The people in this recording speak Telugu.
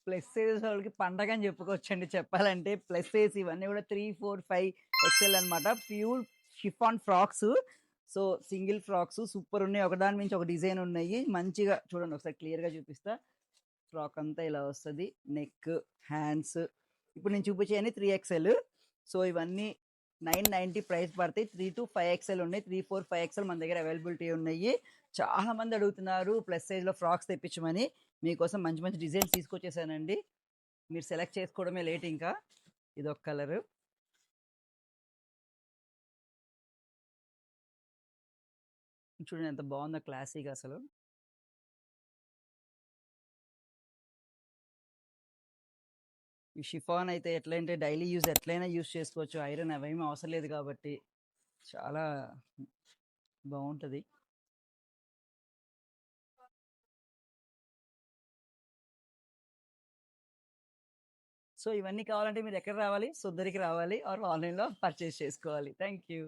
ప్లస్ సైజ్ వాళ్ళకి పండగ అని చెప్పుకోవచ్చండి చెప్పాలంటే. ప్లస్ సైజ్ ఇవన్నీ కూడా 3, 4, 5 ఎక్స్ఎల్ అనమాట. Pure chiffon frocks. So, single frocks సూపరున్నాయి. ఒకదాని మించి ఒక డిజైన్ ఉన్నాయి. మంచిగా చూడండి ఒకసారి క్లియర్‌గా చూపిస్తా. ఫ్రాక్ అంతా ఇలా వస్తది. నెక్, హ్యాండ్స్ ఇప్పుడు నేను చూపించేయన్ని 3 ఎక్స్ఎల్. సో, ఇవన్నీ 990 ప్రైస్ పడతాయి. 3-5 ఎక్స్ఎల్ ఉన్నాయి. 3, 4, 5 ఎక్స్ఎల్ మన దగ్గర అవైలబిలిటీ ఉన్నాయి. చాలా మంది అడుగుతున్నారు ప్లస్ సైజ్‌లో ఫ్రాక్స్ తెప్పించమని. మీకోసం మంచి మంచి డిజైన్స్ తీసుకొచ్చేసానండి. మీరు సెలెక్ట్ చేసుకోవడమే లేట్ ఇంకా. ఇదొక కలరు. చూడండి ఎంత బాగుందో క్లాసీగా అసలు. ఈ షిఫాన్ అయితే ఎట్లంటే డైలీ యూజ్ ఎట్లైనా యూజ్ చేసుకోవచ్చు. ఐరన్ అవేమీ అవసరం లేదు కాబట్టి చాలా బాగుంటది. సో, ఇవన్నీ కావాలంటే మీరు ఎక్కడ రావాలి? సుందరికి రావాలి ఆర్ ఆన్‌లైన్‌లో పర్చేజ్ చేసుకోవాలి. Thank you.